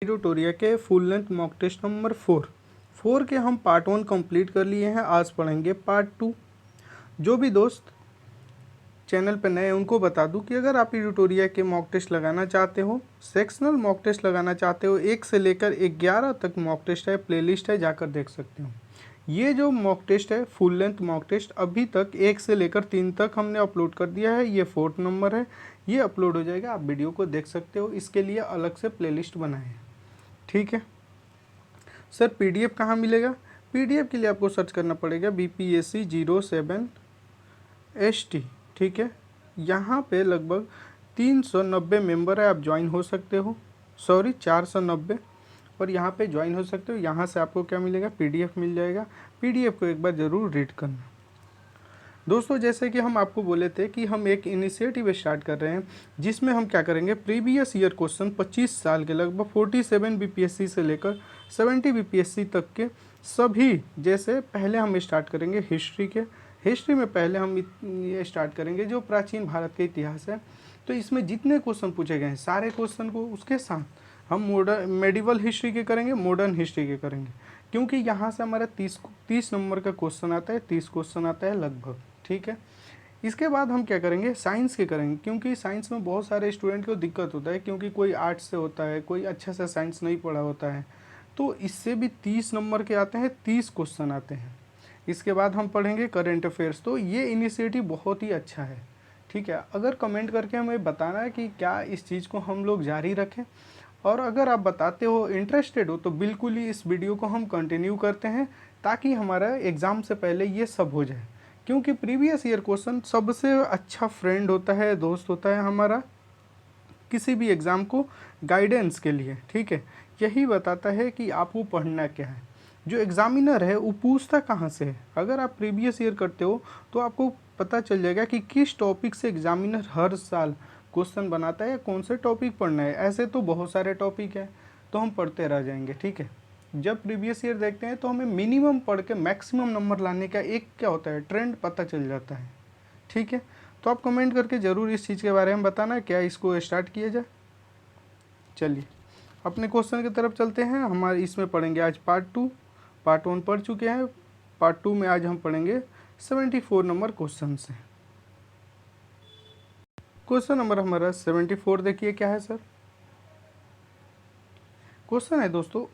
ट्यूटोरिया के full length mock test number 4 के हम पार्ट 1 कंप्लीट कर लिए हैं। आज पढ़ेंगे पार्ट 2। जो भी दोस्त चैनल पर नए हैं उनको बता दूं कि अगर आप ट्यूटोरिया के मॉक टेस्ट लगाना चाहते हो, सेक्शनल मॉक टेस्ट लगाना चाहते हो, 1 से लेकर 11 तक मॉक टेस्ट है, प्लेलिस्ट है, जाकर देख सकते हो। ये जो मॉक टेस्ट है फुल लेंथ मॉक टेस्ट अभी तक 1 से लेकर 3 तक हमने अपलोड कर दिया है। ये 4th नंबर है, ये अपलोड हो जाएगा, आप वीडियो को देख सकते हो। इसके लिए अलग से प्लेलिस्ट बनाए हैं, ठीक है सर। पीडीएफ कहाँ मिलेगा? पीडीएफ के लिए आपको सर्च करना पड़ेगा BPSC 07 ST, ठीक है। यहाँ पे लगभग 390 मेंबर है, आप ज्वाइन हो सकते हो। सॉरी 490, और यहाँ पे ज्वाइन हो सकते हो। यहाँ से आपको क्या मिलेगा? पीडीएफ मिल जाएगा। पीडीएफ को एक बार ज़रूर रीड करना। दोस्तों जैसे कि हम आपको बोले थे कि हम एक इनिशिएटिव स्टार्ट कर रहे हैं जिसमें हम क्या करेंगे, प्रीवियस ईयर क्वेश्चन 25 साल के लगभग 47 BPSC से लेकर 70 BPSC तक के सभी, जैसे पहले हम स्टार्ट करेंगे हिस्ट्री के। हिस्ट्री में पहले हम ये स्टार्ट करेंगे जो प्राचीन भारत का इतिहास है। तो इसमें जितने क्वेश्चन पूछे गए हैं सारे क्वेश्चन को उसके साथ हम मॉडर्न मेडिवल हिस्ट्री के करेंगे, मॉडर्न हिस्ट्री के करेंगे, क्योंकि यहाँ से हमारा 30 नंबर का क्वेश्चन आता है, 30 क्वेश्चन आता है लगभग, ठीक है। इसके बाद हम क्या करेंगे, साइंस के करेंगे, क्योंकि साइंस में बहुत सारे स्टूडेंट को दिक्कत होता है, क्योंकि कोई आर्ट्स से होता है, कोई अच्छा सा साइंस नहीं पढ़ा होता है, तो इससे भी 30 नंबर के आते हैं, 30 क्वेश्चन आते हैं। इसके बाद हम पढ़ेंगे करेंट अफेयर्स। तो ये इनिशिएटिव बहुत ही अच्छा है, ठीक है। अगर कमेंट करके हमें बताना है कि क्या इस चीज़ को हम लोग जारी रखें, और अगर आप बताते हो, इंटरेस्टेड हो, तो बिल्कुल ही इस वीडियो को हम कंटिन्यू करते हैं ताकि हमारा एग्ज़ाम से पहले ये सब हो जाए। क्योंकि प्रीवियस ईयर क्वेश्चन सबसे अच्छा फ्रेंड होता है, दोस्त होता है हमारा किसी भी एग्ज़ाम को गाइडेंस के लिए, ठीक है। यही बताता है कि आपको पढ़ना क्या है। जो एग्ज़ामिनर है वो पूछता कहाँ से है। अगर आप प्रीवियस ईयर करते हो तो आपको पता चल जाएगा कि किस टॉपिक से एग्ज़ामिनर हर साल क्वेश्चन बनाता है या कौन से टॉपिक पढ़ना है। ऐसे तो बहुत सारे टॉपिक हैं, तो हम पढ़ते रह जाएंगे, ठीक है। जब प्रीवियस ईयर देखते हैं तो हमें मिनिमम पढ़ के मैक्सिमम नंबर लाने का एक क्या होता है, ट्रेंड पता चल जाता है, ठीक है। तो आप कमेंट करके ज़रूर इस चीज़ के बारे में बताना क्या इसको स्टार्ट किया जाए। चलिए अपने क्वेश्चन की तरफ चलते हैं। हमारे इसमें पढ़ेंगे आज पार्ट 2। पार्ट 1 पढ़ चुके हैं, पार्ट 2 में आज हम पढ़ेंगे 74 नंबर क्वेश्चन से। क्वेश्चन नंबर हमारा 74 देखिए क्या है सर। क्वेश्चन है दोस्तों,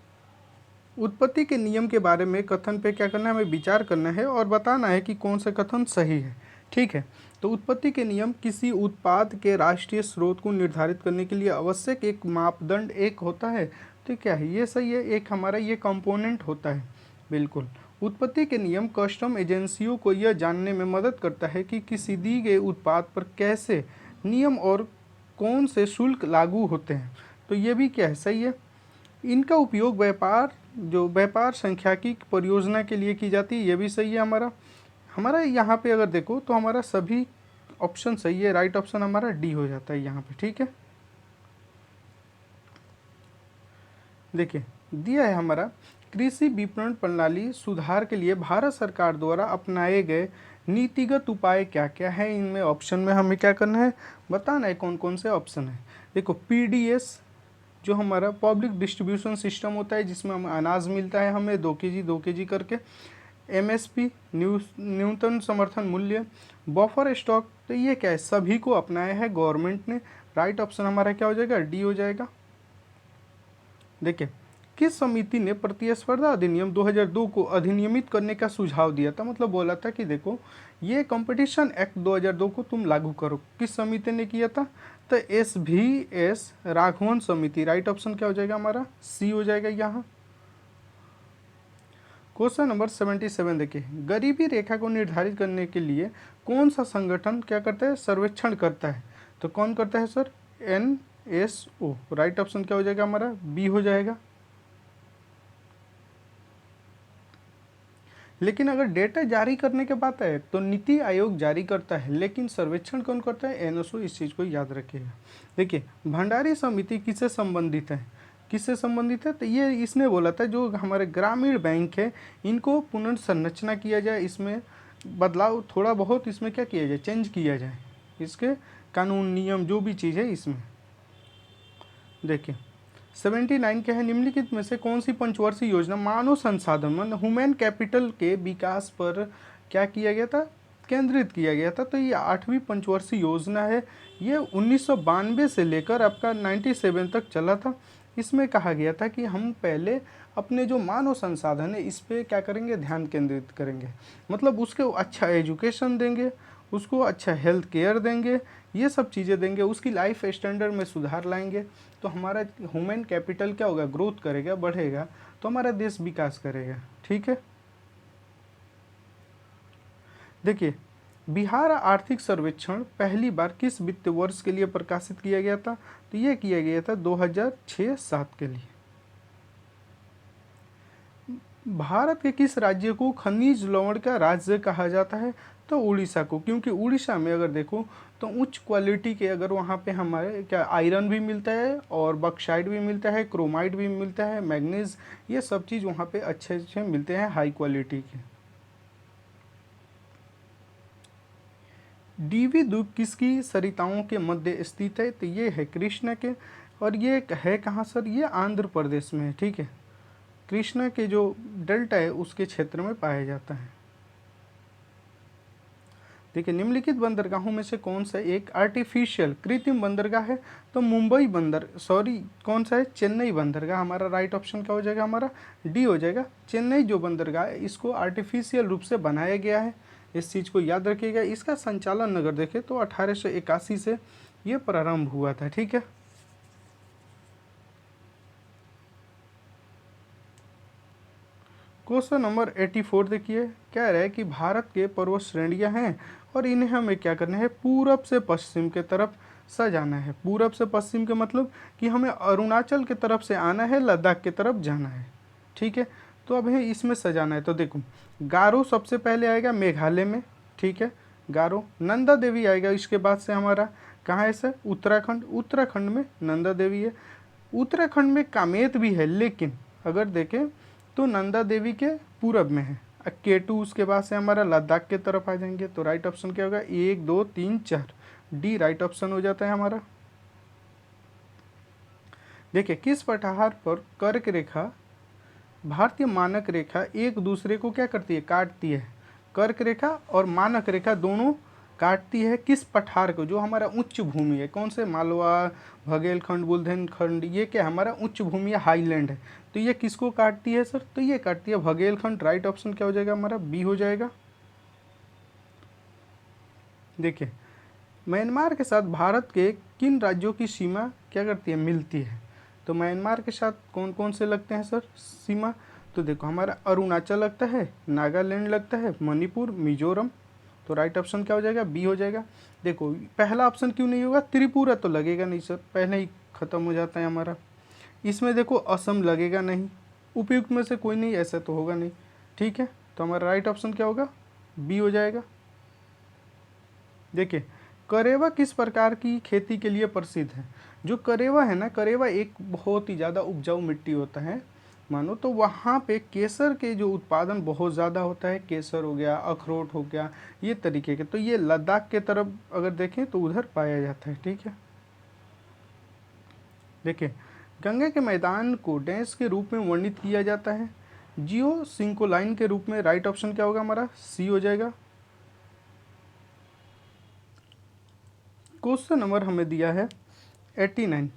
उत्पत्ति के नियम के बारे में कथन पे क्या करना है, हमें विचार करना है और बताना है कि कौन सा कथन सही है, ठीक है। तो उत्पत्ति के नियम किसी उत्पाद के राष्ट्रीय स्रोत को निर्धारित करने के लिए आवश्यक एक मापदंड एक होता है। तो क्या है, ये सही है, एक हमारा ये कंपोनेंट होता है, बिल्कुल। उत्पत्ति के नियम कस्टम एजेंसियों को यह जानने में मदद करता है कि किसी दी गए उत्पाद पर कैसे नियम और कौन से शुल्क लागू होते हैं। तो ये भी क्या है, सही है। इनका उपयोग व्यापार सांख्यिकी परियोजना के लिए की जाती है, ये भी सही है। हमारा यहाँ पे अगर देखो तो हमारा सभी ऑप्शन सही है, राइट ऑप्शन हमारा डी हो जाता है यहाँ पे, ठीक है। देखिए दिया है हमारा, कृषि विपणन प्रणाली सुधार के लिए भारत सरकार द्वारा अपनाए गए नीतिगत उपाय क्या क्या है। इनमें ऑप्शन में हमें क्या करना है, बताना है कौन कौन से ऑप्शन है। देखो PDS जो हमारा पब्लिक डिस्ट्रीब्यूशन सिस्टम होता है, जिसमें हम अनाज मिलता है हमें 2 kg करके। MSP न्यूनतम समर्थन मूल्य, बफर स्टॉक, तो ये क्या है, सभी को अपनाया है गवर्नमेंट ने। राइट ऑप्शन हमारा क्या हो जाएगा, डी हो जाएगा। देखिए किस समिति ने प्रतिस्पर्धा अधिनियम 2002 को अधिनियमित करने का सुझाव दिया था, मतलब बोला था कि देखो ये कंपटीशन एक्ट 2002 को तुम लागू करो। किस समिति ने किया था, तो SVS राघवन समिति। राइट ऑप्शन क्या हो जाएगा हमारा, सी हो जाएगा यहाँ। क्वेश्चन नंबर 77 देखिए, गरीबी रेखा को निर्धारित करने के लिए कौन सा संगठन क्या करता है, सर्वेक्षण करता है। तो कौन करता है सर, NSO। राइट ऑप्शन क्या हो जाएगा हमारा, बी हो जाएगा। लेकिन अगर डेटा जारी करने के बात है तो नीति आयोग जारी करता है, लेकिन सर्वेक्षण कौन करता है, NSO। इस चीज़ को याद रखिएगा। देखिए भंडारी समिति किससे संबंधित है, किससे संबंधित है, तो ये इसने बोला था जो हमारे ग्रामीण बैंक है इनको पुनर्संरचना किया जाए, इसमें बदलाव थोड़ा बहुत इसमें क्या किया जाए, चेंज किया जाए, इसके कानून नियम जो भी चीज़ है इसमें। देखिए 79 क्या है, निम्नलिखित में से कौन सी पंचवर्षीय योजना मानव संसाधन मतलब ह्यूमन कैपिटल के विकास पर क्या किया गया था, केंद्रित किया गया था। तो ये 8वीं पंचवर्षीय योजना है। ये 1992 से लेकर आपका 97 तक चला था। इसमें कहा गया था कि हम पहले अपने जो मानव संसाधन है इस पे क्या करेंगे, ध्यान केंद्रित करेंगे, मतलब उसको अच्छा एजुकेशन देंगे, उसको अच्छा हेल्थ केयर देंगे, ये सब चीज़ें देंगे, उसकी लाइफ स्टैंडर्ड में सुधार लाएंगे। तो हमारा ह्यूमन कैपिटल क्या होगा, ग्रोथ करेगा, बढ़ेगा, तो हमारा देश विकास करेगा। ठीक है, देखिए बिहार आर्थिक सर्वेक्षण पहली बार किस वित्त वर्ष के लिए प्रकाशित किया गया था, तो ये किया गया था 2006-07 के लिए। भारत के किस राज्य को खनिज लवण का राज्य कहा जाता है, तो उड़ीसा को, क्योंकि उड़ीसा में अगर देखो तो उच्च क्वालिटी के अगर वहाँ पे हमारे क्या आयरन भी मिलता है और बक्साइड भी मिलता है, क्रोमाइट भी मिलता है, मैग्नीज, ये सब चीज़ वहाँ पे अच्छे अच्छे मिलते हैं, हाई क्वालिटी के। डीवी द्वीप किसकी सरिताओं के मध्य स्थित है, तो ये है कृष्णा के, और ये है कहाँ सर, ये आंध्र प्रदेश में है। ठीक है, कृष्णा के जो डेल्टा है उसके क्षेत्र में पाया जाता है। देखिए निम्नलिखित बंदरगाहों में से कौन सा एक आर्टिफिशियल कृत्रिम बंदरगाह है, तो मुंबई कौन सा है, चेन्नई बंदरगाह। हमारा राइट ऑप्शन क्या हो जाएगा, हमारा डी हो जाएगा। चेन्नई जो बंदरगाह है इसको आर्टिफिशियल रूप से बनाया गया है, इस चीज़ को याद रखिएगा। इसका संचालन अगर देखें तो 1881 से ये प्रारंभ हुआ था। ठीक है, क्वेश्चन नंबर 84 देखिए, कह रहा है कि भारत के पर्वत श्रेणियां हैं और इन्हें हमें क्या करना है, पूरब से पश्चिम के तरफ सजाना है। पूरब से पश्चिम के मतलब कि हमें अरुणाचल के तरफ से आना है, लद्दाख के तरफ जाना है। ठीक है, तो अब है इसमें सजाना है। तो देखो गारो सबसे पहले आएगा मेघालय में। ठीक है, गारो, नंदा देवी आएगा इसके बाद से हमारा, कहाँ है सर, उत्तराखंड। उत्तराखंड में नंदा देवी है। उत्तराखंड में कामेत भी है, लेकिन अगर देखें तो नंदा देवी के पूरब में है। केटू उसके बाद से हमारा लद्दाख के तरफ आ जाएंगे। तो राइट ऑप्शन क्या होगा, 1 2 3 4, डी राइट ऑप्शन हो जाता है हमारा। देखिए किस पठार पर कर्क रेखा भारतीय मानक रेखा एक दूसरे को क्या करती है, काटती है। कर्क रेखा और मानक रेखा दोनों काटती है किस पठार को, जो हमारा उच्च भूमि है, कौन से, मालवा, भगेलखंड, बुंदेलखंड, ये क्या हमारा उच्च भूमि है, हाईलैंड है। तो ये किसको काटती है सर, तो ये काटती है भगेलखंड। राइट ऑप्शन क्या हो जाएगा हमारा, बी हो जाएगा। देखिए म्यांमार के साथ भारत के किन राज्यों की सीमा क्या करती है, मिलती है। तो म्यांमार के साथ कौन कौन से लगते हैं सर सीमा, तो देखो हमारा अरुणाचल लगता है, नागालैंड लगता है, मणिपुर, मिजोरम। तो राइट ऑप्शन क्या हो जाएगा, बी हो जाएगा। देखो पहला ऑप्शन क्यों नहीं होगा, त्रिपुरा तो लगेगा नहीं सर, पहले ही खत्म हो जाता है हमारा। इसमें देखो असम लगेगा नहीं, उपयुक्त में से कोई नहीं, ऐसा तो होगा नहीं। ठीक है, तो हमारा राइट ऑप्शन क्या होगा, बी हो जाएगा। देखिए करेवा किस प्रकार की खेती के लिए प्रसिद्ध है। जो करेवा है ना, करेवा एक बहुत ही ज़्यादा उपजाऊ मिट्टी होता है मानो, तो वहाँ पे केसर के जो उत्पादन बहुत ज़्यादा होता है, केसर हो गया, अखरोट हो गया, ये तरीके के। तो ये लद्दाख के तरफ अगर देखें तो उधर पाया जाता है। ठीक है, देखिए गंगा के मैदान को डैश के रूप में वर्णित किया जाता है, जियो सिंकोलाइन के रूप में। राइट ऑप्शन क्या होगा हमारा, सी हो जाएगा। क्वेश्चन नंबर हमें दिया है 89,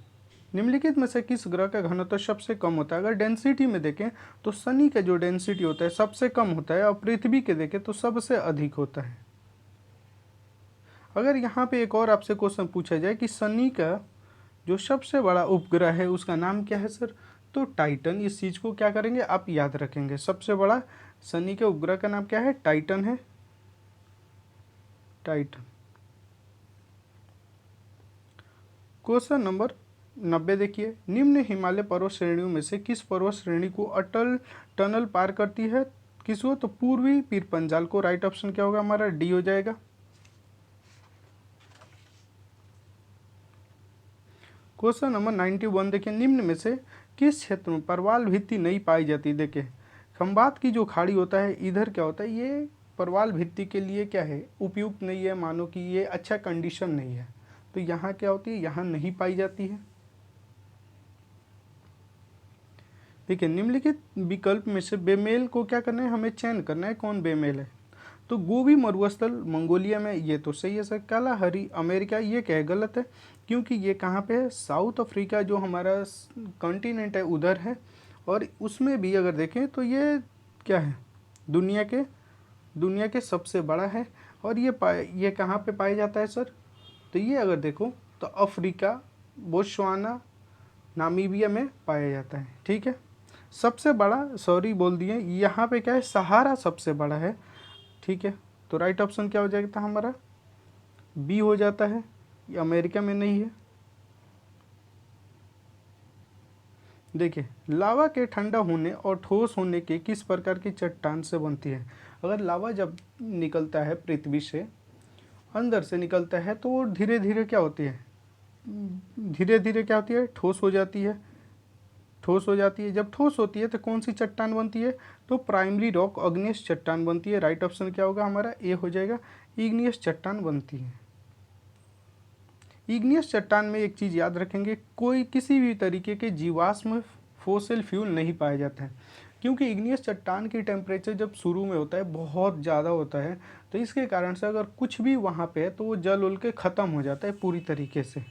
निम्नलिखित में से किस ग्रह का घनत्व सबसे कम होता है। अगर डेंसिटी में देखें तो शनि का जो डेंसिटी होता है सबसे कम होता है, और पृथ्वी के देखें तो सबसे अधिक होता है। अगर यहाँ पे एक और आपसे क्वेश्चन पूछा जाए कि शनि का जो सबसे बड़ा उपग्रह है उसका नाम क्या है सर, तो टाइटन। इस चीज़ को क्या करेंगे, आप याद रखेंगे। सबसे बड़ा शनि के उपग्रह का नाम क्या है, टाइटन है, टाइटन। क्वेश्चन नंबर 90 देखिए, निम्न हिमालय पर्वत श्रेणियों में से किस पर्वत श्रेणी को अटल टनल पार करती है, किसको, तो पूर्वी पीर पंजाल को। राइट ऑप्शन क्या होगा हमारा, डी हो जाएगा। क्वेश्चन नंबर 91 देखिए, निम्न में से किस क्षेत्र में परवाल भित्ति नहीं पाई जाती। देखिए खंबात की जो खाड़ी होता है इधर क्या होता है, ये परवाल भित्ति के लिए क्या है, उपयुक्त नहीं है, मानो कि ये अच्छा कंडीशन नहीं है। तो यहाँ क्या होती है, यहाँ नहीं पाई जाती है। देखिए निम्नलिखित विकल्प में से बेमेल को क्या करना है, हमें चयन करना है कौन बेमेल है। तो गोबी मरुस्थल मंगोलिया में, ये तो सही है सर। कालाहारी अमेरिका, ये क्या है, गलत है, क्योंकि ये कहाँ पे है, साउथ अफ्रीका जो हमारा कॉन्टिनेंट है उधर है। और उसमें भी अगर देखें तो ये क्या है, दुनिया के सबसे बड़ा है। और ये कहाँ पे पाया जाता है सर, तो ये अगर देखो तो अफ्रीका, बोत्सवाना, नामीबिया में पाया जाता है। ठीक है, सबसे बड़ा, सॉरी बोल दिए, यहाँ पे क्या है, सहारा सबसे बड़ा है। ठीक है, तो राइट ऑप्शन क्या हो जाएगा हमारा, बी हो जाता है, ये अमेरिका में नहीं है। देखिए लावा के ठंडा होने और ठोस होने के किस प्रकार की चट्टान से बनती है। अगर लावा जब निकलता है पृथ्वी से, अंदर से निकलता है, तो वो धीरे धीरे क्या होती है, धीरे धीरे क्या होती है, ठोस हो जाती है। ठोस हो जाती है, जब ठोस होती है तो कौन सी चट्टान बनती है, तो प्राइमरी रॉक अग्नियस चट्टान बनती है। राइट ऑप्शन क्या होगा हमारा, ए हो जाएगा, इग्नियस चट्टान बनती है। इग्नियस चट्टान में एक चीज़ याद रखेंगे, कोई किसी भी तरीके के जीवाश्म फोसिल फ्यूल नहीं पाया जाता है, क्योंकि इग्नियस चट्टान की टेम्परेचर जब शुरू में होता है बहुत ज़्यादा होता है, तो इसके कारण से अगर कुछ भी वहाँ पे है तो वो जल उल के ख़त्म हो जाता है पूरी तरीके से।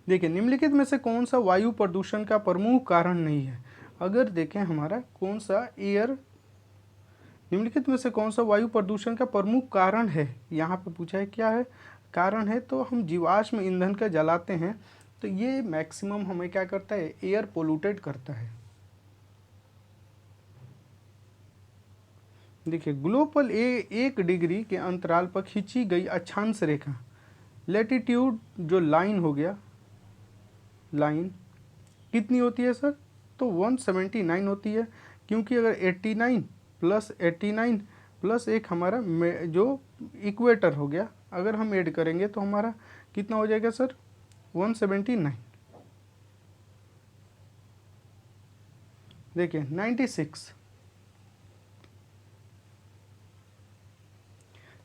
देखिए निम्नलिखित में से कौन सा वायु प्रदूषण का प्रमुख कारण नहीं है। अगर देखें हमारा कौन सा एयर, निम्नलिखित में से कौन सा वायु प्रदूषण का प्रमुख कारण है, यहाँ पे पूछा है क्या है कारण है, तो हम जीवाश्म ईंधन का जलाते हैं, तो ये मैक्सिमम हमें क्या करता है, एयर पोल्यूटेड करता है। देखिए ग्लोबल 1 डिग्री के अंतराल पर खींची गई अक्षांश रेखा, लैटिट्यूड जो लाइन हो गया, लाइन कितनी होती है सर, तो 179 होती है, क्योंकि अगर 89 प्लस एक हमारा जो इक्वेटर हो गया, अगर हम ऐड करेंगे तो हमारा कितना हो जाएगा सर, 179। देखिए 96।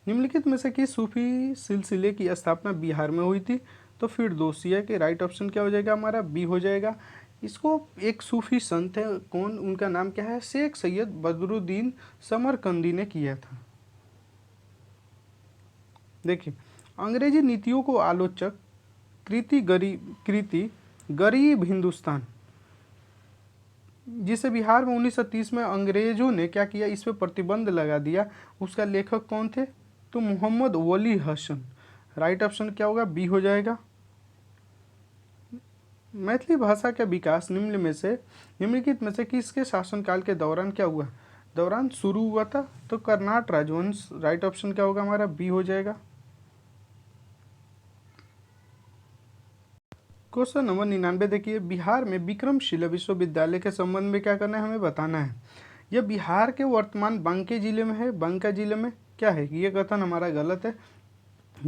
निम्नलिखित में से किस सूफी सिलसिले की स्थापना बिहार में हुई थी, तो फिरदौसिया के। राइट ऑप्शन क्या हो जाएगा हमारा, बी हो जाएगा। इसको एक सूफी संत है, कौन, उनका नाम क्या है, शेख सैयद बदरुद्दीन समरकंदी ने किया था। देखिए अंग्रेजी नीतियों को आलोचक कृति गरीब हिंदुस्तान, जिसे बिहार में 1930 में अंग्रेजों ने क्या किया, इस पर प्रतिबंध लगा दिया, उसका लेखक कौन थे, तो मोहम्मद वली हसन। राइट ऑप्शन क्या होगा, बी हो जाएगा। मैथिली भाषा का विकास निम्नलिखित में से किसके शासनकाल के दौरान क्या हुआ, दौरान शुरू हुआ था, तो कर्नाट राजवंश। राइट ऑप्शन क्या होगा हमारा, बी हो जाएगा। क्वेश्चन नंबर 99 देखिए, बिहार में विक्रमशिला विश्वविद्यालय के संबंध में क्या करना है, हमें बताना है। यह बिहार के वर्तमान बांके जिले में है। बांका जिले में क्या है, ये कथन हमारा गलत है।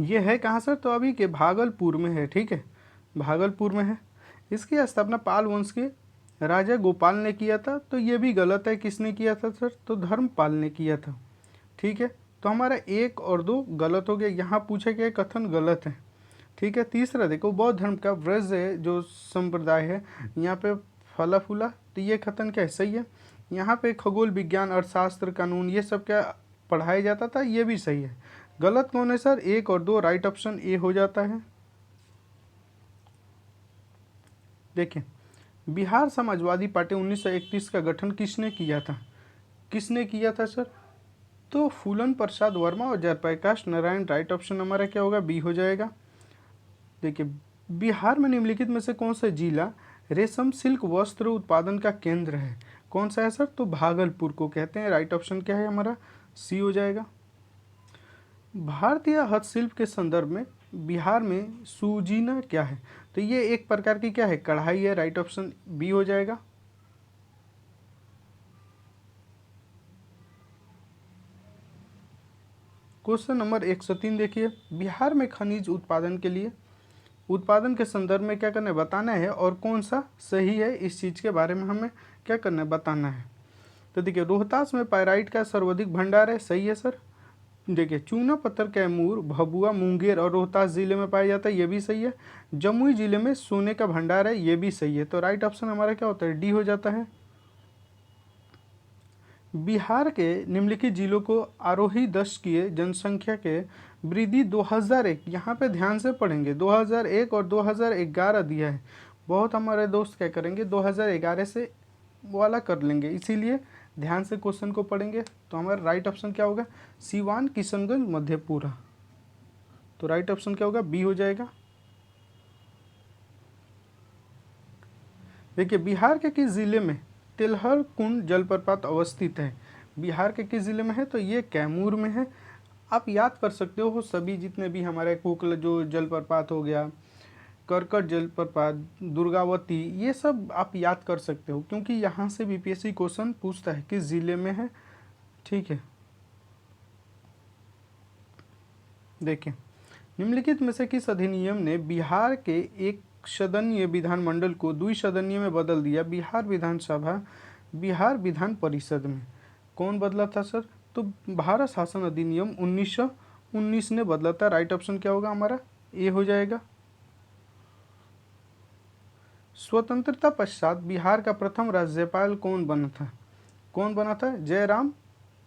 ये है कहाँ सर, तो अभी के भागलपुर में है। ठीक है, भागलपुर में है। इसकी स्थापना पाल वंश के राजा गोपाल ने किया था, तो ये भी गलत है। किसने किया था सर, तो धर्मपाल ने किया था। ठीक है, तो हमारा 1 और 2 गलत हो गया, यहाँ पूछे गए कथन गलत है। ठीक है, तीसरा देखो, बौद्ध धर्म का व्रज है जो संप्रदाय है, यहाँ पे फला फूला, तो ये कथन क्या है, सही है। यहाँ पे खगोल विज्ञान, अर्थशास्त्र, कानून, ये सब क्या पढ़ाया जाता था, ये भी सही है। गलत कौन है सर, 1 और 2। राइट ऑप्शन ए हो जाता है। देखिए बिहार समाजवादी पार्टी 1931 का गठन किसने किया था, किसने किया था सर, तो फूलन प्रसाद वर्मा और जयप्रकाश नारायण। राइट ऑप्शन हमारा क्या होगा, बी हो जाएगा। देखिए बिहार में निम्नलिखित में से कौन सा जिला रेशम सिल्क वस्त्र उत्पादन का केंद्र है, कौन सा है सर, तो भागलपुर को कहते हैं। राइट ऑप्शन क्या है हमारा, सी हो जाएगा। भारतीय हस्तशिल्प के संदर्भ में बिहार में सूजीना क्या है, तो ये एक प्रकार की क्या है, कढ़ाई है। राइट ऑप्शन बी हो जाएगा। क्वेश्चन नंबर 103 देखिए, बिहार में खनिज उत्पादन के संदर्भ में क्या करना है, बताना है, और कौन सा सही है, इस चीज़ के बारे में हमें क्या करना है, बताना है। तो देखिए रोहतास में पाइराइट का सर्वाधिक भंडार है, सही है सर। देखिए चूना पत्थर कैमूर, भभुआ, मुंगेर और रोहतास जिले में पाया जाता है, ये भी सही है। जमुई जिले में सोने का भंडार है, ये भी सही है। तो राइट ऑप्शन हमारा क्या होता है, डी हो जाता है। बिहार के निम्नलिखित जिलों को आरोही दशकीय जनसंख्या के वृद्धि 2001, यहाँ पे ध्यान से पढ़ेंगे, 2001 और 2011 दिया है। बहुत हमारे दोस्त क्या करेंगे 2011 से वाला कर लेंगे, इसीलिए ध्यान से क्वेश्चन को पढ़ेंगे। तो हमारा राइट ऑप्शन क्या होगा, सीवान, किशनगंज, मधेपुरा। तो राइट ऑप्शन क्या होगा, बी हो जाएगा। देखिए बिहार के किस जिले में तिलहर कुंड जलप्रपात अवस्थित है, बिहार के किस जिले में है, तो ये कैमूर में है। आप याद कर सकते हो सभी जितने भी हमारे कोकल जो जलप्रपात हो गया, करकट जलप्रपात, दुर्गावती, ये सब आप याद कर सकते हो, क्योंकि यहाँ से बीपीएससी क्वेश्चन पूछता है किस जिले में है। ठीक है, देखिए निम्नलिखित में से किस अधिनियम ने बिहार के एक सदनीय विधानमंडल को द्विसदनीय में बदल दिया, बिहार विधानसभा बिहार विधान परिषद में। कौन बदला था सर, तो भारत शासन अधिनियम 1919 ने बदला था। राइट ऑप्शन क्या होगा हमारा, ए हो जाएगा। स्वतंत्रता पश्चात बिहार का प्रथम राज्यपाल कौन बना था, कौन बना था, जयराम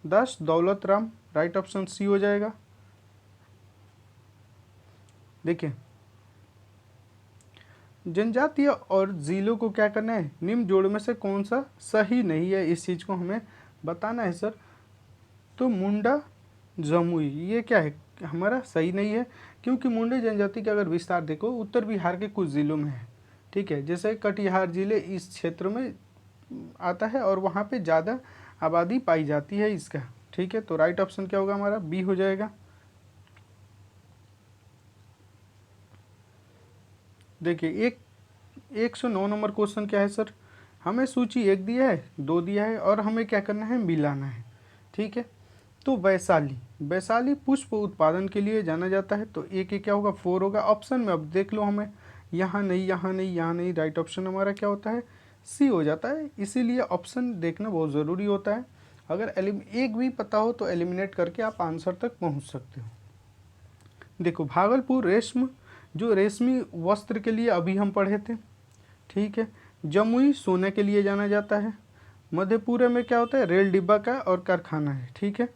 दास Daulat Ram. Right option C हो जाएगा। देखिए जनजातीय और जिलों को क्या करना है, निम्न जोड़ में से कौन सा सही नहीं है, इस चीज़ को हमें बताना है सर। तो मुंडा जमुई ये क्या है हमारा सही नहीं है, क्योंकि मुंडे जनजाति का अगर विस्तार देखो उत्तर बिहार के कुछ ज़िलों में है। ठीक है, जैसे कटिहार जिले इस क्षेत्र में आता है और वहाँ पे ज़्यादा आबादी पाई जाती है इसका। ठीक है, तो राइट ऑप्शन क्या होगा हमारा, बी हो जाएगा। देखिए 109 नंबर क्वेश्चन क्या है सर, हमें सूची 1 दिया है, 2 दिया है और हमें क्या करना है, मिलाना है। ठीक है, तो वैशाली पुष्प उत्पादन के लिए जाना जाता है, तो ए के क्या होगा, 4 होगा। ऑप्शन में अब देख लो हमें, यहाँ नहीं, यहाँ नहीं, यहाँ नहीं, राइट ऑप्शन हमारा क्या होता है, सी हो जाता है। इसीलिए ऑप्शन देखना बहुत ज़रूरी होता है। अगर एक भी पता हो तो एलिमिनेट करके आप आंसर तक पहुँच सकते हो। देखो भागलपुर रेशम, जो रेशमी वस्त्र के लिए अभी हम पढ़े थे। ठीक है, जमुई सोने के लिए जाना जाता है। मधेपुरा में क्या होता है, रेल डिब्बा का और कारखाना है। ठीक है,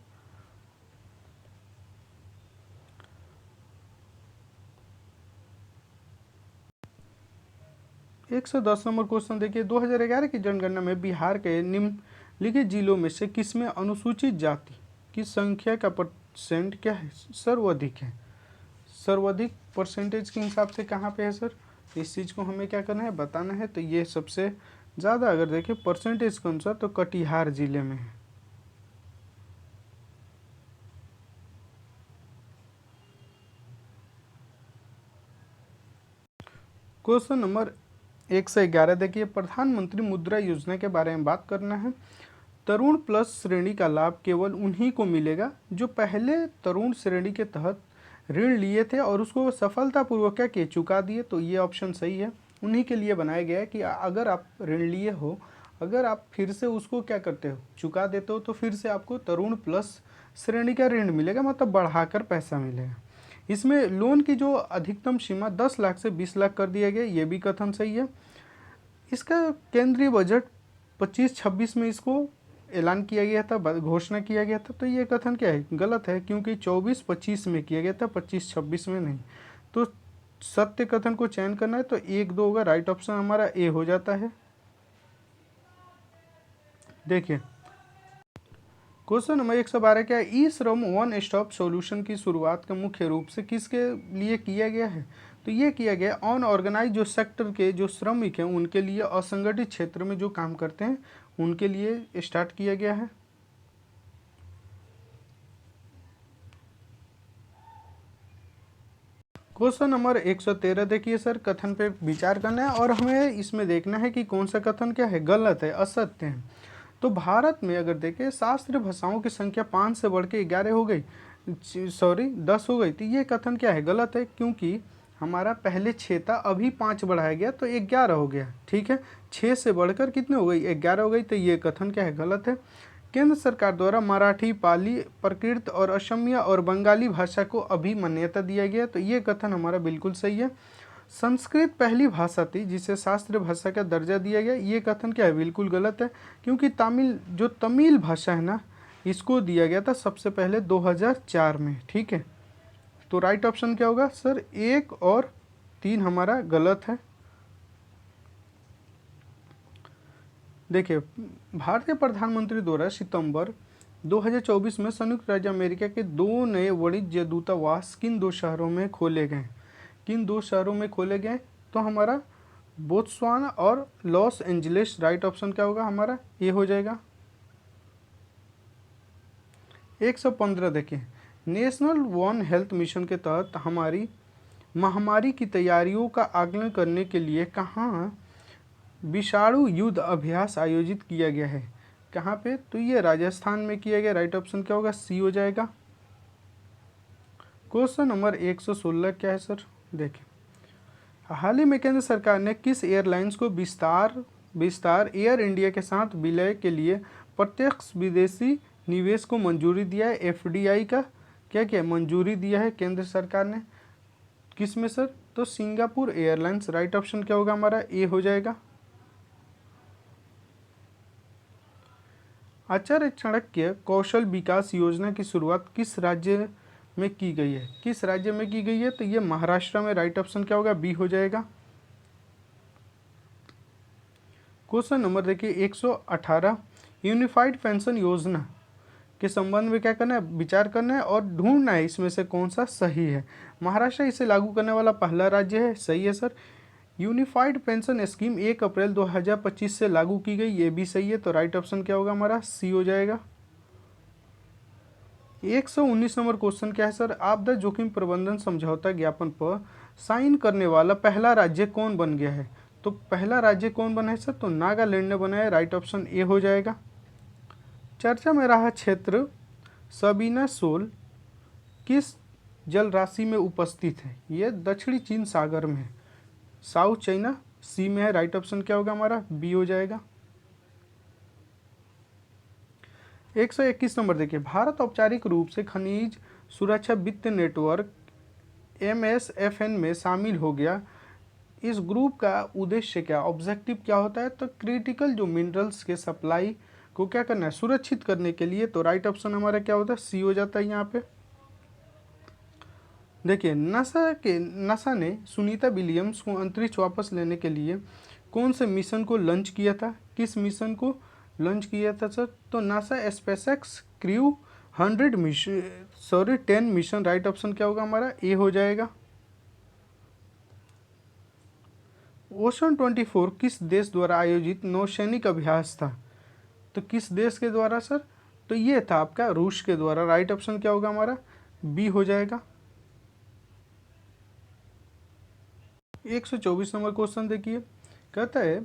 110 नंबर क्वेश्चन देखिए, 2011 की जनगणना में बिहार के निम्नलिखित जिलों में से किसमें अनुसूचित जाति की संख्या का परसेंट क्या है, सर्वाधिक है। सर्वाधिक परसेंटेज के हिसाब से कहाँ पे है सर, इस चीज़ को हमें क्या करना है, बताना है। तो ये सबसे ज़्यादा अगर देखें परसेंटेज के अनुसार तो कटिहार जिले में है। क्वेश्चन नंबर 111 देखिए, प्रधानमंत्री मुद्रा योजना के बारे में बात करना है। तरुण प्लस श्रेणी का लाभ केवल उन्हीं को मिलेगा जो पहले तरुण श्रेणी के तहत ऋण लिए थे और उसको सफलतापूर्वक क्या किए, चुका दिए। तो ये ऑप्शन सही है, उन्हीं के लिए बनाया गया है कि अगर आप ऋण लिए हो, अगर आप फिर से उसको क्या करते हो, चुका देते हो, तो फिर से आपको तरुण प्लस श्रेणी का ऋण मिलेगा, मतलब बढ़ाकर पैसा मिलेगा। इसमें लोन की जो अधिकतम सीमा 10 लाख से 20 लाख कर दिया गया, ये भी कथन सही है। इसका केंद्रीय बजट 25-26 में इसको ऐलान किया गया था, घोषणा किया गया था। तो ये कथन क्या है, गलत है, क्योंकि 24-25 में किया गया था, 25-26 में नहीं। तो सत्य कथन को चयन करना है, तो 1-2 होगा। राइट ऑप्शन हमारा ए हो जाता है। देखिए क्वेश्चन नंबर 112 क्या है, ई श्रम वन स्टॉप सॉल्यूशन की शुरुआत का मुख्य रूप से किसके लिए किया गया है। तो ये किया गया अनऑर्गेनाइज जो सेक्टर के जो श्रमिक हैं उनके लिए, असंगठित क्षेत्र में जो काम करते हैं उनके लिए स्टार्ट किया गया है। क्वेश्चन नंबर 113 देखिए सर, कथन पे विचार करना है और हमें इसमें देखना है कि कौन सा कथन क्या है, गलत है, असत्य है। तो भारत में अगर देखें शास्त्रीय भाषाओं की संख्या 5 से बढ़ के 11 हो गई, 10 हो गई। तो ये कथन क्या है, गलत है, क्योंकि हमारा पहले 6 था, अभी 5 बढ़ाया गया तो 11 हो गया। ठीक है, 6 से बढ़कर कितने हो गई, 11 हो गई। तो ये कथन क्या है, गलत है। केंद्र सरकार द्वारा मराठी, पाली, प्राकृत और असमिया और बंगाली भाषा को अभी मान्यता दिया गया, तो ये कथन हमारा बिल्कुल सही है। संस्कृत पहली भाषा थी जिसे शास्त्रीय भाषा का दर्जा दिया गया, ये कथन क्या है, बिल्कुल गलत है, क्योंकि तमिल भाषा है ना, इसको दिया गया था सबसे पहले 2004 में। ठीक है, तो राइट ऑप्शन क्या होगा सर, 1 और 3 हमारा गलत है। देखिए, भारतीय प्रधानमंत्री द्वारा सितंबर 2024 में संयुक्त राज्य अमेरिका के 2 नए वाणिज्य दूतावास किन 2 शहरों में खोले गए, किन 2 शहरों में खोले गए, तो हमारा बोत्सवाना और लॉस एंजलिस। राइट ऑप्शन क्या होगा हमारा, ये हो जाएगा। 115 देखिए, नेशनल वन हेल्थ मिशन के तहत हमारी महामारी की तैयारियों का आकलन करने के लिए कहाँ विषाणु युद्ध अभ्यास आयोजित किया गया है, कहाँ पे, तो ये राजस्थान में किया गया। राइट ऑप्शन क्या होगा, सी हो जाएगा। क्वेश्चन नंबर 116 क्या है सर, देखिए, हाल ही में केंद्र सरकार ने किस एयरलाइंस को विस्तार एयर इंडिया के साथ विलय के लिए प्रत्यक्ष विदेशी निवेश को मंजूरी दिया है, एफडीआई का क्या क्या मंजूरी दिया है केंद्र सरकार ने, किस में सर, तो सिंगापुर एयरलाइंस। राइट ऑप्शन क्या होगा हमारा, ए हो जाएगा। आचार्य चाणक्य कौशल विकास योजना की शुरुआत किस राज्य में की गई है, किस राज्य में की गई है, तो ये महाराष्ट्र में। राइट ऑप्शन क्या होगा, बी हो जाएगा। क्वेश्चन नंबर देखिए 118, यूनिफाइड पेंशन योजना के संबंध में क्या करना है, विचार करना है और ढूंढना है इसमें से कौन सा सही है। महाराष्ट्र इसे लागू करने वाला पहला राज्य है, सही है सर। यूनिफाइड पेंशन स्कीम 1 अप्रैल 2025 से लागू की गई, ये भी सही है, तो राइट ऑप्शन क्या होगा हमारा, सी हो जाएगा। 119 नंबर क्वेश्चन क्या है सर, आपदा जोखिम प्रबंधन समझौता ज्ञापन पर साइन करने वाला पहला राज्य कौन बन गया है, तो पहला राज्य कौन बना है सर, तो नागालैंड ने बनाया है। राइट ऑप्शन ए हो जाएगा। चर्चा में रहा क्षेत्र सबीना शोल किस जल राशि में उपस्थित है, ये दक्षिणी चीन सागर में है, साउथ चाइना सी में है। राइट ऑप्शन क्या होगा हमारा, बी हो जाएगा। 121 नंबर देखिए, भारत औपचारिक रूप से खनिज सुरक्षा वित्त नेटवर्क MSFN में शामिल हो गया, इस ग्रुप का उद्देश्य क्या, ऑब्जेक्टिव क्या होता है, तो क्रिटिकल जो मिनरल्स के सप्लाई को क्या करना है, सुरक्षित करने के लिए, तो राइट ऑप्शन हमारा क्या होता है, सी हो जाता है यहाँ पे। देखिए, नासा ने सुनीता विलियम्स को अंतरिक्ष वापस लेने के लिए कौन से मिशन को लॉन्च किया था, किस मिशन को लॉन्च किया था सर, तो NASA SpaceX crew 10 mission. Right option क्या होगा हमारा, ए हो जाएगा। ओशन 24 किस देश द्वारा आयोजित नौसैनिक अभ्यास था, तो किस देश के द्वारा सर, तो ये था आपका रूस के द्वारा। राइट ऑप्शन क्या होगा हमारा, बी हो जाएगा। 124 नंबर क्वेश्चन देखिए, कहता है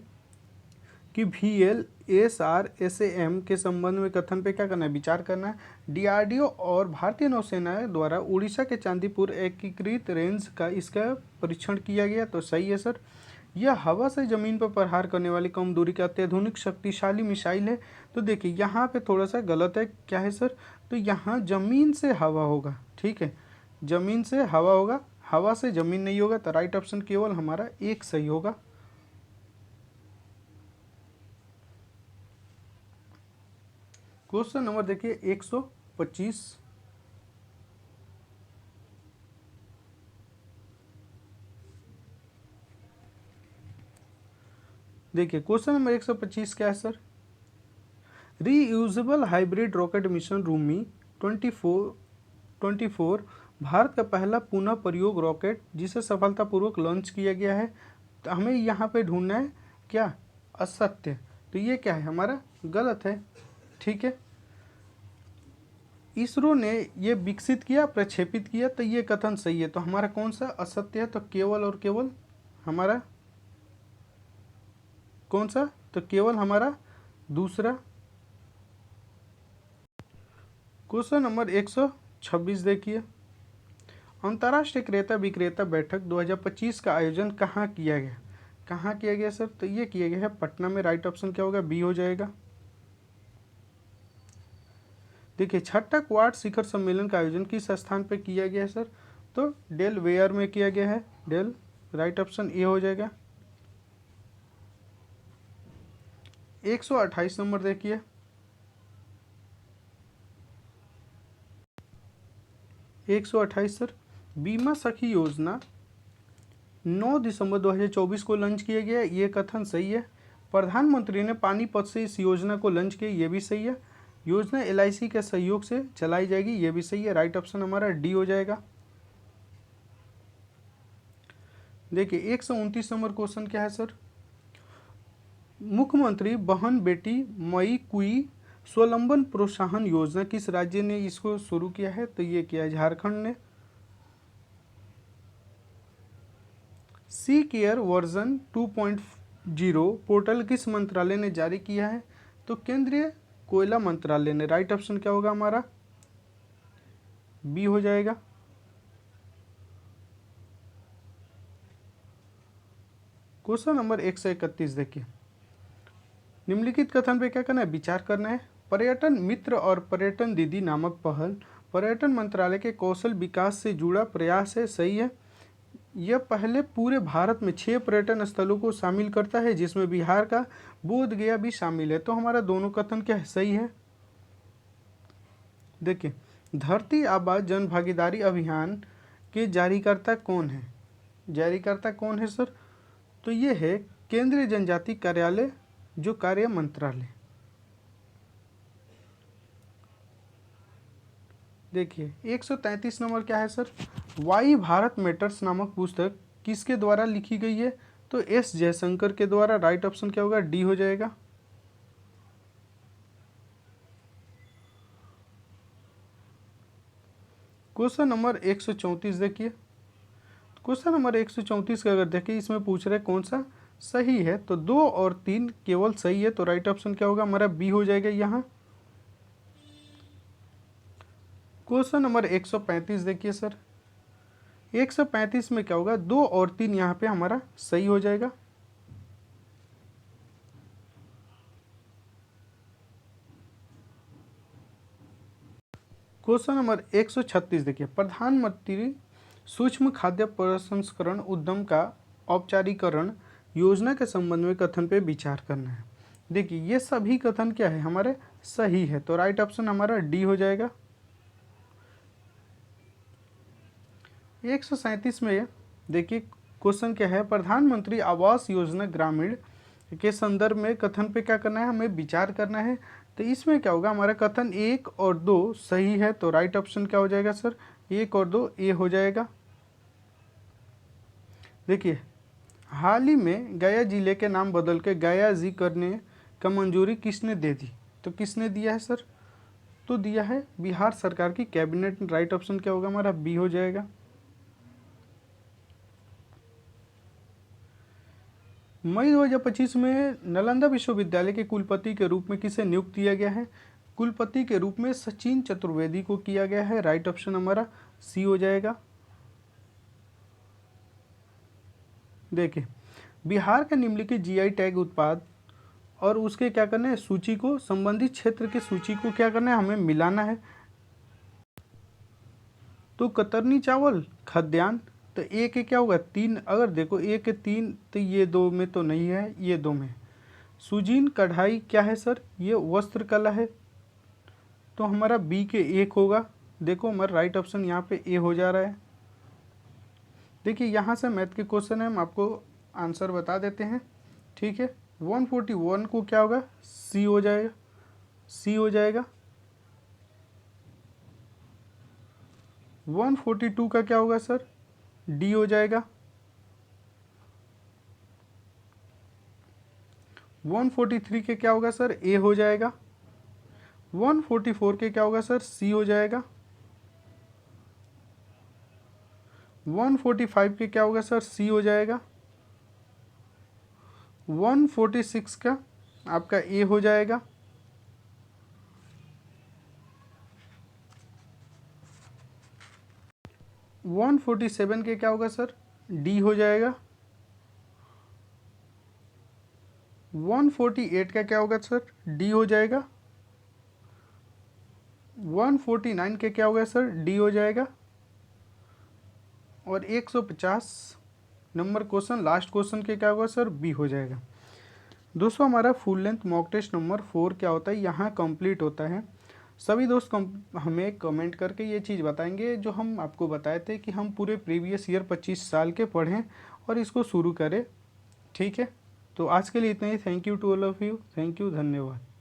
कि VLSRSAM के संबंध में कथन पे क्या करना है, विचार करना है। DRDO और भारतीय नौसेना द्वारा उड़ीसा के चांदीपुर एकीकृत रेंज का इसका परीक्षण किया गया, तो सही है सर। यह हवा से ज़मीन पर प्रहार करने वाली कम दूरी का अत्याधुनिक शक्तिशाली मिसाइल है, तो देखिए यहाँ पे थोड़ा सा गलत है, क्या है सर, तो यहाँ ज़मीन से हवा होगा, ठीक है, ज़मीन से हवा होगा, हवा से ज़मीन नहीं होगा, तो राइट ऑप्शन केवल हमारा एक सही होगा। क्वेश्चन नंबर देखिए 125, देखिए क्वेश्चन नंबर 125 क्या है sir, reusable hybrid rocket mission Rumi 24 Bharat का पहला पुनः प्रयोग रॉकेट जिसे सफलतापूर्वक लॉन्च किया गया है, तो हमें यहाँ पे ढूंढना है क्या, असत्य, तो ये क्या है हमारा, गलत है, ठीक है। इसरो ने ये विकसित किया, प्रक्षेपित किया, तो ये कथन सही है, तो हमारा कौन सा असत्य है, तो केवल और केवल हमारा कौन सा, तो केवल हमारा दूसरा। क्वेश्चन नंबर 126 देखिए, अंतर्राष्ट्रीय क्रेता विक्रेता बैठक 2025 का आयोजन कहाँ किया गया, कहाँ किया गया सर, तो ये किया गया है पटना में। राइट ऑप्शन क्या होगा, बी हो जाएगा। देखिए, छठा क्वाड शिखर सम्मेलन का आयोजन किस स्थान पर किया गया है सर? तो डेलवेयर में किया गया है। राइट ऑप्शन ए हो जाएगा। 128 नंबर देखिए, 128 सर, बीमा सखी योजना 9 दिसंबर 2024 को लॉन्च किया गया, ये कथन सही है। प्रधानमंत्री ने पानीपत से इस योजना को लॉन्च किया, ये भी सही है। योजना LIC के सहयोग से चलाई जाएगी, ये भी सही है। राइट ऑप्शन हमारा डी हो जाएगा। देखिए, 129 नंबर क्वेश्चन क्या है सर? मुख्यमंत्री बहन बेटी मई कुई स्वावलंबन प्रोत्साहन योजना किस राज्य ने इसको शुरू किया है? तो ये किया झारखंड ने। सी केयर वर्जन 2.0 पोर्टल किस मंत्रालय ने जारी किया है? तो केंद्रीय कोयला मंत्रालय ने। राइट ऑप्शन क्या होगा हमारा? बी हो जाएगा। क्वेश्चन नंबर 131 देखिए, निम्नलिखित कथन पे क्या करना है? विचार करना है। पर्यटन मित्र और पर्यटन दीदी नामक पहल पर्यटन मंत्रालय के कौशल विकास से जुड़ा प्रयास है, सही है। यह पहले पूरे भारत में 6 पर्यटन स्थलों को शामिल करता है, जिसमें बिहार का बोध गया भी शामिल है। तो हमारा दोनों कथन क्या है? सही है। देखिए, धरती आबा जन भागीदारी अभियान के जारीकर्ता कौन है? जारीकर्ता कौन है सर? तो ये है केंद्रीय जनजाति कार्यालय, जो कार्य मंत्रालय। देखिए, 133 नंबर क्या है सर? वाई भारत मैटर्स नामक पुस्तक किसके द्वारा लिखी गई है? तो S जयशंकर के द्वारा। राइट ऑप्शन क्या होगा? डी हो जाएगा। क्वेश्चन नंबर 134 देखिए, क्वेश्चन नंबर 134 का अगर देखिए, इसमें पूछ रहे कौन सा सही है? तो 2 और 3 केवल सही है। तो राइट ऑप्शन क्या होगा हमारा? बी हो जाएगा यहाँ। क्वेश्चन नंबर 135 देखिए सर, 135 में क्या होगा? 2 और 3 यहाँ पे हमारा सही हो जाएगा। क्वेश्चन नंबर 136 देखिए, प्रधानमंत्री सूक्ष्म खाद्य प्रसंस्करण उद्यम का औपचारिकरण योजना के संबंध में कथन पे विचार करना है। देखिए, ये सभी कथन क्या है हमारे? सही है। तो राइट ऑप्शन हमारा डी हो जाएगा। 137 में देखिए, क्वेश्चन क्या है? प्रधानमंत्री आवास योजना ग्रामीण के संदर्भ में कथन पे क्या करना है? हमें विचार करना है। तो इसमें क्या होगा हमारा? कथन 1 और 2 सही है। तो राइट ऑप्शन क्या हो जाएगा सर? 1 और 2 ए हो जाएगा। देखिए, हाल ही में गया जिले के नाम बदल के गया जी करने का मंजूरी किसने दे दी? तो किसने दिया है सर? तो दिया है बिहार सरकार की कैबिनेट। राइट ऑप्शन क्या होगा हमारा? बी हो जाएगा। मई 2025 में नालंदा विश्वविद्यालय के कुलपति के रूप में किसे नियुक्त किया गया है? कुलपति के रूप में सचिन चतुर्वेदी को किया गया है। राइट ऑप्शन हमारा सी हो जाएगा। देखिए, बिहार का निम्नलिखित GI टैग उत्पाद और उसके क्या करना है? सूची को, संबंधित क्षेत्र की सूची को क्या करना है? हमें मिलाना है। तो कतरनी चावल खाद्यान्न, तो ए के क्या होगा? 3। अगर देखो ए के 3, तो ये 2 में तो नहीं है, ये 2 में। सुजीन कढ़ाई क्या है सर? ये वस्त्र कला है। तो हमारा बी के 1 होगा। देखो, हमारा राइट ऑप्शन यहाँ पे ए हो जा रहा है। देखिए, यहाँ से मैथ के क्वेश्चन है, हम आपको आंसर बता देते हैं, ठीक है। 141 को क्या होगा? सी हो जाएगा। सी हो जाएगा। 142 का क्या होगा सर? डी हो जाएगा। 143 के क्या होगा सर? ए हो जाएगा। 144 के क्या होगा सर? सी हो जाएगा। 145 के क्या होगा सर? सी हो जाएगा। 146 का आपका ए हो जाएगा। 147 के क्या होगा सर? डी हो जाएगा। 148 का क्या होगा सर? डी हो जाएगा। 149 के क्या हो गया सर, डी हो जाएगा। और 150 नंबर क्वेश्चन, लास्ट क्वेश्चन के क्या होगा सर, बी हो जाएगा। दोस्तों हमारा full length mock test number 4 क्या होता है, यहाँ कंप्लीट होता है। सभी दोस्त हमें कमेंट करके ये चीज़ बताएंगे जो हम आपको बताए थे कि हम पूरे प्रीवियस ईयर 25 साल के पढ़ें और इसको शुरू करें। ठीक है, तो आज के लिए इतना ही। Thank you to all of you, thank you, धन्यवाद।